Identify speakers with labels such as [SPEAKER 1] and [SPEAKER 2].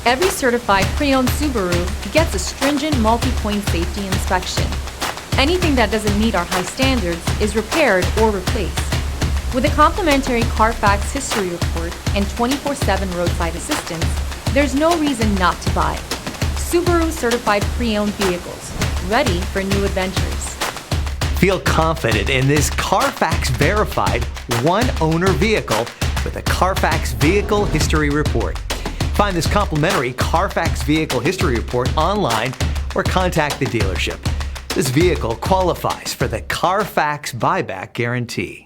[SPEAKER 1] Every certified pre-owned Subaru gets a stringent multi-point safety inspection. Anything that doesn't meet our high standards is repaired or replaced. With a complimentary Carfax history report and 24/7 roadside assistance, there's no reason not to buy. Subaru certified pre-owned vehicles, ready for new adventures.
[SPEAKER 2] Feel confident in this Carfax verified one-owner vehicle with a Carfax Vehicle History Report. Find this complimentary Carfax Vehicle History Report online or contact the dealership. This vehicle qualifies for the Carfax Buyback Guarantee.